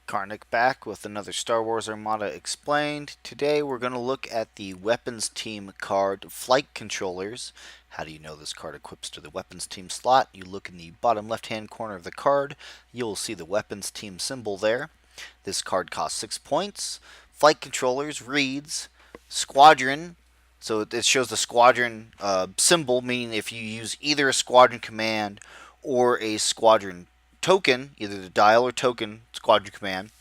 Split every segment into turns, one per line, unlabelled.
Karnik back with another Star Wars Armada Explained. Today we're going to look at the Weapons Team card Flight Controllers. How do you know this card equips to the Weapons Team slot? You look in the bottom left hand corner of the card. You'll see the Weapons Team symbol there. This card costs 6 points. Flight Controllers reads Squadron. So it shows the squadron symbol, meaning if you use either a squadron command or a squadron token, either the dial or token squadron command,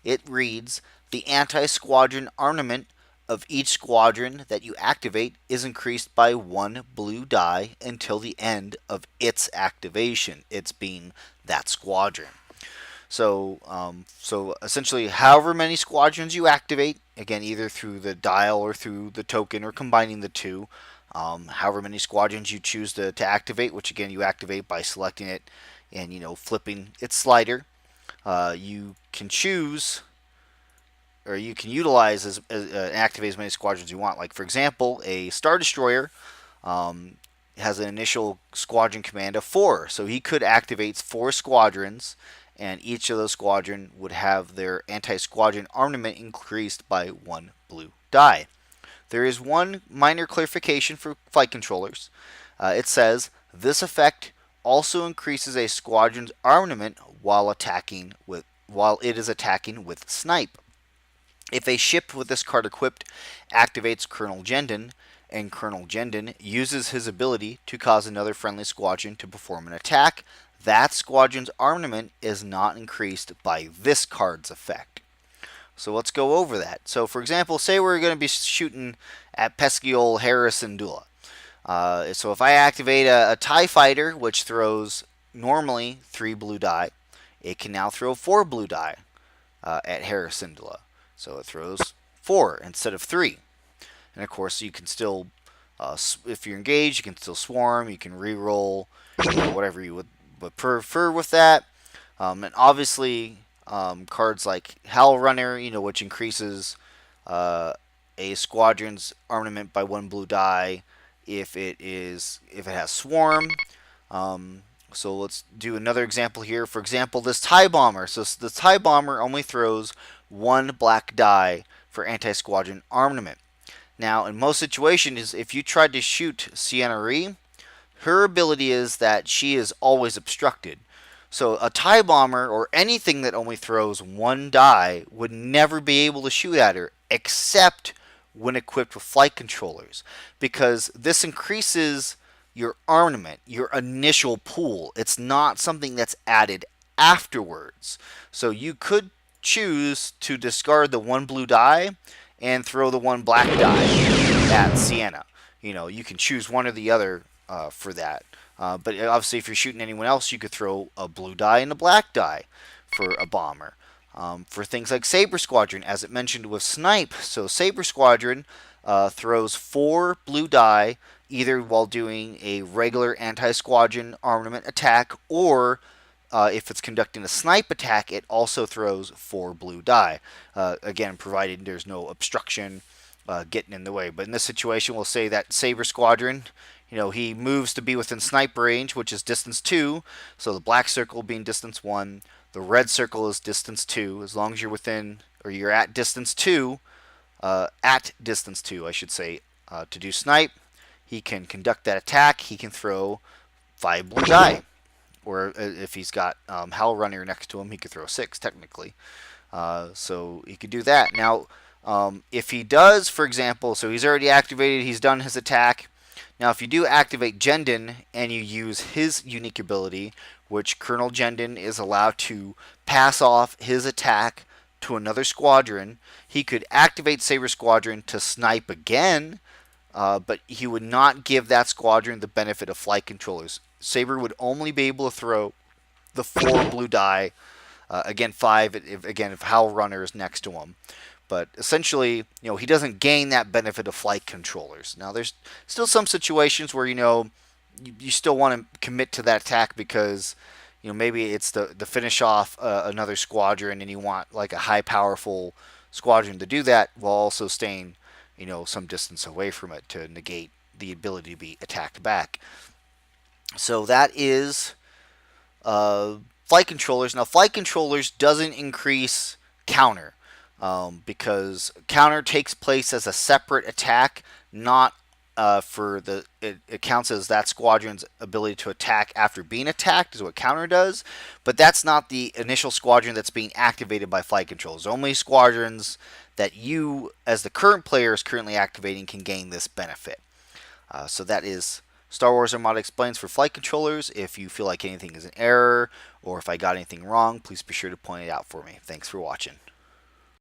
it reads the anti-squadron armament of each squadron that you activate is increased by 1 blue die until the end of its activation. It's being that squadron. So essentially, however many squadrons you activate, again, either through the dial or through the token or combining the two, however many squadrons you choose to activate, which again you activate by selecting it and flipping its slider, you can choose or you can utilize activate as many squadrons as you want. Like for example, a Star Destroyer has an initial squadron command of 4, so he could activate 4 squadrons, and each of those squadron would have their anti-squadron armament increased by 1 blue die. There is one minor clarification for flight controllers. It says this effect also increases a squadron's armament while it is attacking with snipe. If a ship with this card equipped activates Colonel Jendon, and Colonel Jendon uses his ability to cause another friendly squadron to perform an attack, that squadron's armament is not increased by this card's effect. So let's go over that. So for example, say we're going to be shooting at pesky old Harrison Dula. So if I activate a TIE fighter, which throws normally 3 blue die, it can now throw 4 blue die at Harrison Dula. So it throws 4 instead of 3. And of course, you can still, if you're engaged, you can still swarm. You can re-roll, whatever you would prefer with that. And obviously, cards like Howl Runner, which increases a squadron's armament by 1 blue die if it has swarm. So let's do another example here. For example, this TIE Bomber. So the TIE Bomber only throws 1 black die for anti-squadron armament. Now, in most situations, if you tried to shoot Sienna Ree, her ability is that she is always obstructed. So a TIE Bomber or anything that only throws 1 die would never be able to shoot at her except when equipped with flight controllers, because this increases your armament, your initial pool. It's not something that's added afterwards. So you could choose to discard the 1 blue die and throw the 1 black die at Sienna. You can choose one or the other for that. But obviously, if you're shooting anyone else, you could throw a blue die and a black die for a bomber. For things like Saber Squadron, as it mentioned with Snipe, so Saber Squadron throws 4 blue die either while doing a regular anti-squadron armament attack, or if it's conducting a snipe attack, it also throws 4 blue die. Again, provided there's no obstruction getting in the way. But in this situation, we'll say that Saber Squadron, he moves to be within snipe range, which is distance 2. So the black circle being distance 1, the red circle is distance 2. As long as you're within, or you're at distance 2, I should say, to do snipe, he can conduct that attack. He can throw 5 blue die. Or if he's got Howl Runner next to him, he could throw 6 technically. So he could do that. Now, if he does, for example, so he's already activated, he's done his attack. Now, if you do activate Jendon and you use his unique ability, which Colonel Jendon is allowed to pass off his attack to another squadron, he could activate Saber Squadron to snipe again, but he would not give that squadron the benefit of flight controllers. Saber would only be able to throw the 4 blue die, again 5 if Howl Runner is next to him. But essentially, he doesn't gain that benefit of flight controllers. Now, there's still some situations where you still want to commit to that attack because maybe it's the finish off another squadron, and you want like a high powerful squadron to do that while also staying some distance away from it to negate the ability to be attacked back. So that is flight controllers. Now, flight controllers doesn't increase counter because counter takes place as a separate attack, not for the it counts as that squadron's ability to attack after being attacked is what counter does, but that's not the initial squadron that's being activated by flight controls. Only squadrons that you as the current player is currently activating can gain this benefit. So that is Star Wars Armada Explains for flight controllers. If you feel like anything is an error or if I got anything wrong, please be sure to point it out for me. Thanks for watching.